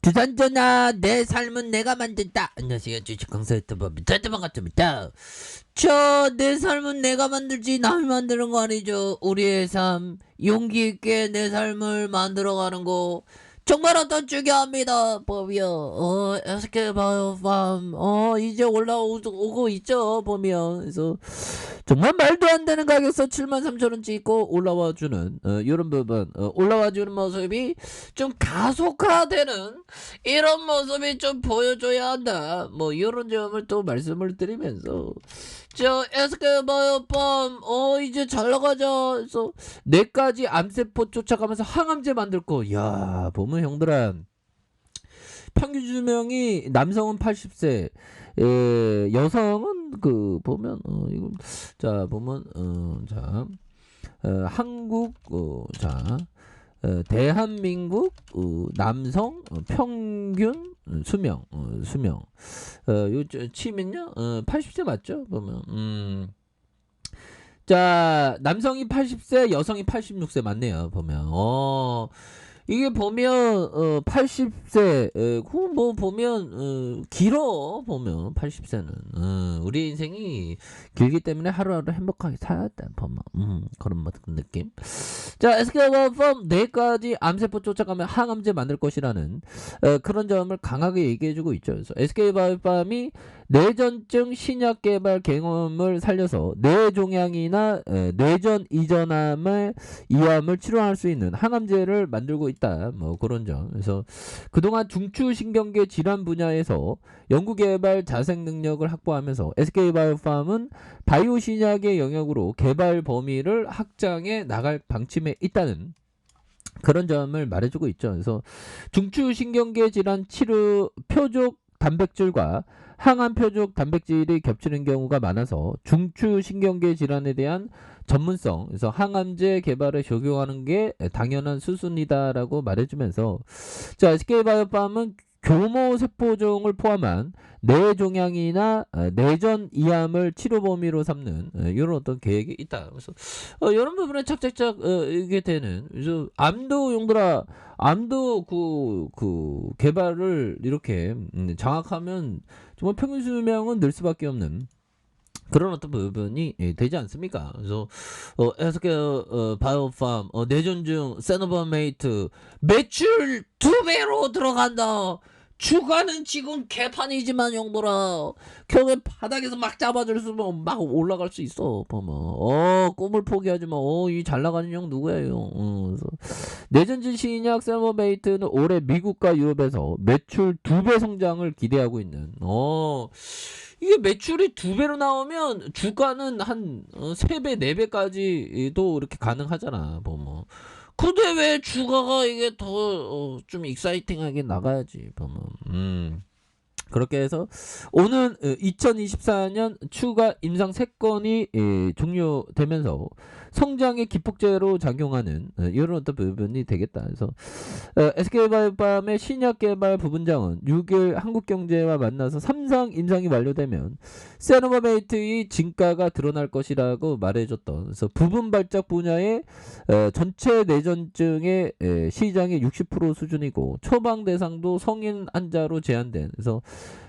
주산전화 내 삶은 내가 만든다. 안녕하세요, 주식강사 유튜버 미타트 반갑습니다. 저 내 삶은 내가 만들지 남이 만드는 거 아니죠. 우리의 삶 용기 있게 내 삶을 만들어가는 거 정말 어떤 중요합니다. 보면 어떻게 봐요, 밤 이제 올라오고 있죠. 보면 그래서 정말 말도 안 되는 가격에서 73,000원 찍고 올라와주는 이런 부분, 올라와주는 모습이 좀 가속화되는 이런 모습이 좀 보여줘야 한다. 뭐 이런 점을 또 말씀을 드리면서 저 에스케바이오팜 이제 잘 나가자. 그래서 뇌까지 암세포 쫓아가면서 항암제 만들 거. 야, 보면 형들아, 평균 수명이 남성은 80세, 여성은 그 보면 이거 자 보면 한국 대한민국 남성 평균 수명 요 치면요 80세 맞죠? 보면 자, 남성이 80세, 여성이 86세 맞네요. 보면 이게 보면 80세 뭐 보면 길어. 보면 80세는 우리 인생이 길기 때문에 하루하루 행복하게 살아야 돼. 보면 그런 느낌. 자, SK바이오팜 뇌까지 암세포 쫓아가면 항암제 만들 것이라는 그런 점을 강하게 얘기해주고 있죠. 그래서 SK바이오팜이 뇌전증 신약 개발 경험을 살려서 뇌종양이나 뇌전 이전암을 이암을 치료할 수 있는 항암제를 만들고 있다. 뭐 그런 점. 그래서 그동안 중추신경계 질환 분야에서 연구개발 자생 능력을 확보하면서 SK바이오팜은 바이오 신약의 영역으로 개발 범위를 확장해 나갈 방침에 있다는 그런 점을 말해주고 있죠. 그래서 중추신경계 질환 치료 표적 단백질과 항암 표적 단백질이 겹치는 경우가 많아서 중추신경계 질환에 대한 전문성, 그래서 항암제 개발에 적용하는 게 당연한 수순이다라고 말해주면서 자, SK바이오팜은 교모 세포종을 포함한 뇌종양이나 뇌전 이암을 치료 범위로 삼는 이런 어떤 계획이 있다. 그래서 이런 부분에 착착착 이게 되는. 그래서 암도 용들아, 암도 그 개발을 이렇게 장악하면 정말 평균 수명은 늘 수밖에 없는 그런 어떤 부분이 되지 않습니까? 그래서 에스케 바이오팜 뇌전증 세노바메이트 매출 2배로 들어간다. 주가는 지금 개판이지만 용돌아 겨우에 바닥에서 막 잡아줬으면 막 올라갈 수 있어. 보면 꿈을 포기하지마. 이 잘 나가는 형 누구예요? 그래서 뇌전증 신약 세노바메이트는 올해 미국과 유럽에서 매출 2배 성장을 기대하고 있는 이게 매출이 2배로 나오면 주가는 한 3배, 4배까지도 이렇게 가능하잖아. 보면. 근데 왜 주가가 이게 더 좀 익사이팅하게 나가야지. 보면. 그렇게 해서 오는 2024년 추가 임상 3건이 종료되면서 성장의 기폭제로 작용하는 이런 어떤 부분이 되겠다. 그래서 SK바이오팜의 신약 개발 부분장은 6일 한국경제와 만나서 3상 임상이 완료되면 세노바메이트의 진가가 드러날 것이라고 말해줬던. 그래서 부분 발작 분야의 전체 뇌전증의 시장의 60% 수준이고 처방 대상도 성인 환자로 제한된. 그래서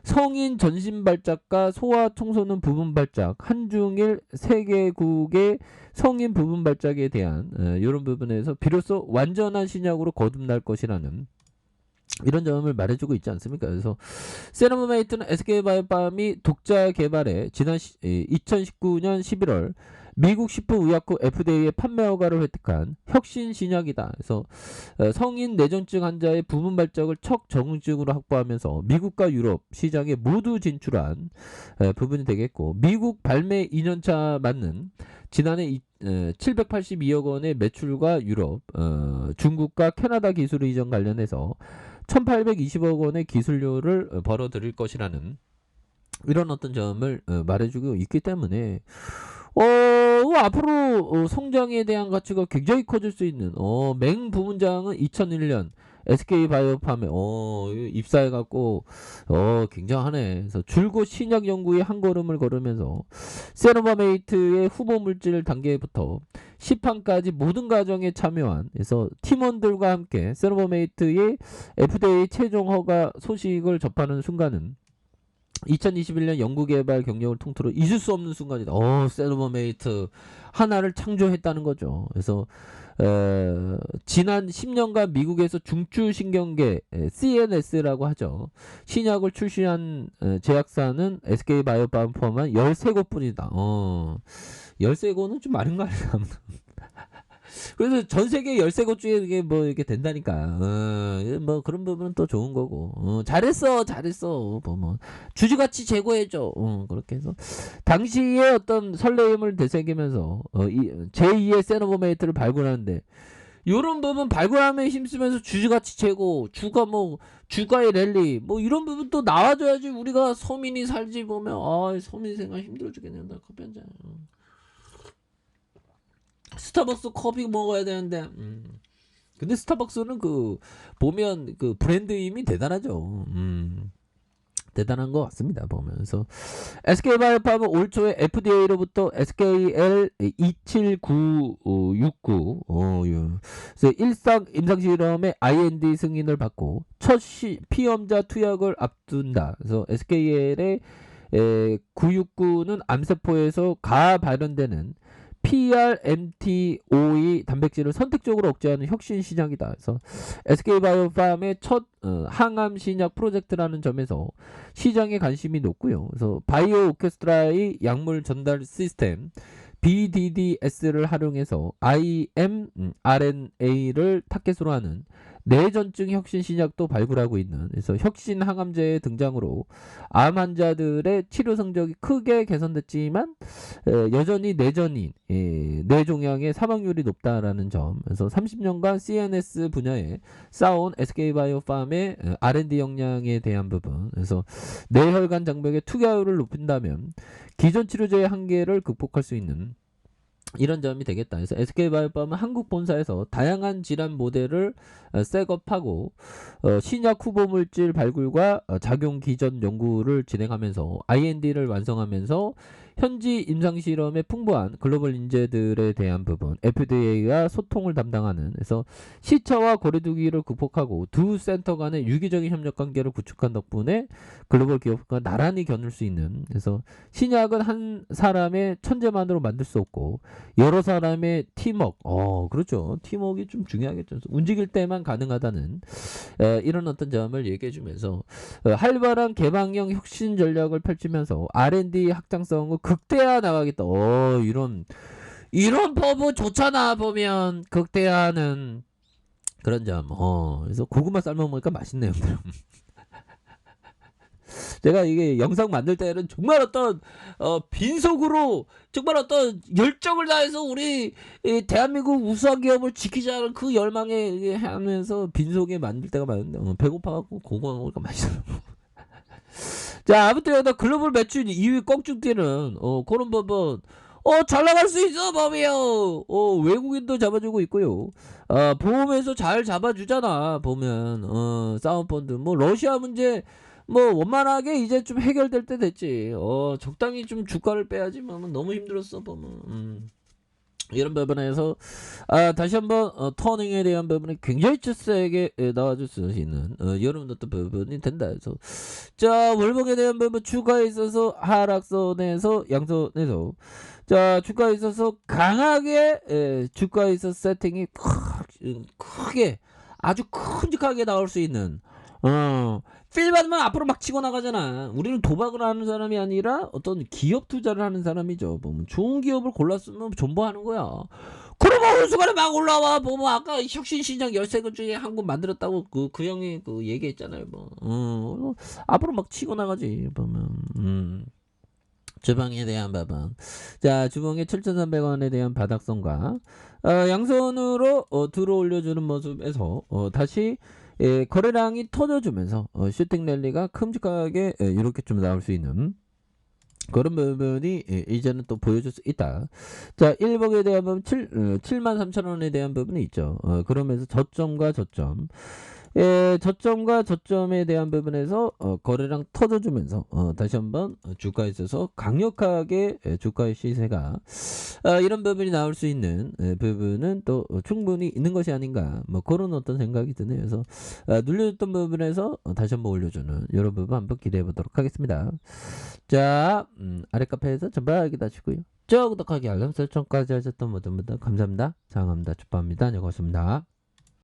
성인 전신 발작과 소아 청소년 부분 발작, 한중일 세계국의 성인 부분 발작에 대한 이런 부분에서 비로소 완전한 신약으로 거듭날 것이라는 이런 점을 말해주고 있지 않습니까? 그래서 세노바메이트는 SK바이오팜이 독자 개발해 지난 2019년 11월 미국 식품의약국 FDA의 판매 허가를 획득한 혁신 신약이다. 그래서 성인 뇌전증 환자의 부분 발작을 척 정증으로 확보하면서 미국과 유럽 시장에 모두 진출한 부분이 되겠고, 미국 발매 2년차 맞는 지난해 782억 원의 매출과 유럽, 중국과 캐나다 기술 이전 관련해서 1820억 원의 기술료를 벌어들일 것이라는 이런 어떤 점을 말해주고 있기 때문에 앞으로 성장에 대한 가치가 굉장히 커질 수 있는 맹 부문장은 2001년 SK바이오팜에 입사해갖고 굉장하네. 그래서 줄곧 신약 연구에 한 걸음을 걸으면서 세노바메이트의 후보 물질 단계부터 시판까지 모든 과정에 참여한 그래서 팀원들과 함께 세노버메이트의 FDA 최종 허가 소식을 접하는 순간은 2021년 연구개발 경력을 통틀어 잊을 수 없는 순간이다. 세노버메이트 하나를 창조했다는 거죠. 그래서 지난 10년간 미국에서 중추신경계 CNS라고 하죠. 신약을 출시한 제약사는 SK바이오팜만 13곳뿐이다. 13곳은 좀 많은 거 아닌가? 그래서 전 세계 13곳 중에 이게 뭐 이렇게 된다니까. 뭐 그런 부분은 또 좋은 거고. 잘했어. 뭐 주주가치 제고해줘. 그렇게 해서 당시에 어떤 설레임을 되새기면서 제2의 세노버메이트를 발굴하는데 요런 부분 발굴함에 힘쓰면서 주주가치 제고, 주가의 랠리, 뭐 이런 부분 또 나와줘야지 우리가 서민이 살지 보면 서민 생활 힘들어 죽겠네. 나 커피 한 잔. 스타벅스 커피 먹어야 되는데. 근데 스타벅스는 보면 브랜드 힘이 대단하죠. 대단한 것 같습니다. 보면서 SK바이오팜은 올 초에 FDA로부터 SKL27969 그래서 일상 임상실험의 IND 승인을 받고 첫 피험자 투약을 앞둔다. 그래서 SKL의 969는 암세포에서 발현되는 PRMT5E 단백질을 선택적으로 억제하는 혁신 신약이다. 그래서 SK바이오팜의 첫 항암 신약 프로젝트라는 점에서 시장에 관심이 높고요. 그래서 바이오 오케스트라의 약물 전달 시스템 BDDS를 활용해서 ImRNA를 타겟으로 하는 뇌전증 혁신 신약도 발굴하고 있는 그래서 혁신 항암제의 등장으로 암 환자들의 치료 성적이 크게 개선됐지만 여전히 뇌종양의 사망률이 높다라는 점. 그래서 30년간 CNS 분야에 쌓아온 SK바이오팜의 R&D 역량에 대한 부분. 그래서 뇌혈관 장벽의 투과율을 높인다면 기존 치료제의 한계를 극복할 수 있는 이런 점이 되겠다. 그래서 SK바이오팜은 한국 본사에서 다양한 질환 모델을 셋업하고 신약 후보 물질 발굴과 작용 기전 연구를 진행하면서 IND를 완성하면서 현지 임상실험에 풍부한 글로벌 인재들에 대한 부분 FDA와 소통을 담당하는 그래서 시차와 거리두기를 극복하고 두 센터 간의 유기적인 협력 관계를 구축한 덕분에 글로벌 기업과 나란히 겨눌 수 있는 그래서 신약은 한 사람의 천재만으로 만들 수 없고 여러 사람의 팀워크 그렇죠. 팀워크가 좀 중요하겠죠. 움직일 때만 가능하다는 이런 어떤 점을 얘기해 주면서 활발한 개방형 혁신 전략을 펼치면서 R&D 확장성을 극대화 나가겠다. 이런 버브 좋잖아. 보면 극대화하는 그런 점. 그래서 고구마 삶아 먹으니까 맛있네요. 제가 이게 영상 만들 때는 정말 어떤 빈속으로 정말 어떤 열정을 다해서 우리 대한민국 우수한 기업을 지키자는 그 열망에 하면서 빈속에 만들 때가 많은데 배고파갖고 고구마 먹으니까 맛있더라고. 자, 아무튼 여기다 글로벌 매출 2위 껑충 뛰는 그런 부분 잘 나갈 수 있어 범이요. 외국인도 잡아주고 있고요. 보험에서 잘 잡아주잖아. 보면 사운펀드 뭐 러시아 문제 뭐 원만하게 이제 좀 해결될 때 됐지. 적당히 좀 주가를 빼야지. 뭐 너무 힘들었어 보면. 이런 부분에서 다시 한번 터닝에 대한 부분이 굉장히 세게 나와줄 수 있는 이런 어떤 부분이 된다. 그래서 자 월봉에 대한 부분 주가에 있어서 하락선에서 양선에서 자 주가에 있어서 강하게 주가에 있어서 세팅이 크게 아주 큼직하게 나올 수 있는 필 받으면 앞으로 막 치고 나가잖아. 우리는 도박을 하는 사람이 아니라 어떤 기업 투자를 하는 사람이죠. 보면 좋은 기업을 골랐으면 존버하는 거야. 그러면 어느 순간에 막 올라와. 보면 아까 혁신시장 13곳 중에 한 곳 만들었다고 그 형이 얘기했잖아요. 앞으로 막 치고 나가지. 보면 주방에 대한 부분. 자, 주봉의 7,300원에 대한 바닥선과 양손으로 들어 올려주는 모습에서 다시 거래량이 터져주면서 슈팅 랠리가 큼직하게 이렇게 좀 나올 수 있는 그런 부분이 이제는 또 보여줄 수 있다. 자, 1봉에 대한 부분 73,000원에 대한 부분이 있죠. 그러면서 저점과 저점 저점과 저점에 대한 부분에서 거래량 터져주면서 다시 한번 주가에 있어서 강력하게 주가의 시세가 이런 부분이 나올 수 있는 부분은 또 충분히 있는 것이 아닌가 뭐 그런 어떤 생각이 드네요. 그래서 눌려줬던 부분에서 다시 한번 올려주는 이런 부분 한번 기대해 보도록 하겠습니다. 자, 아래 카페에서 전부 기다리시고요. 저 구독하기 알람 설정까지 하셨던 모든 분들 감사합니다. 사랑합니다. 축복합니다. 안녕히 계십니다.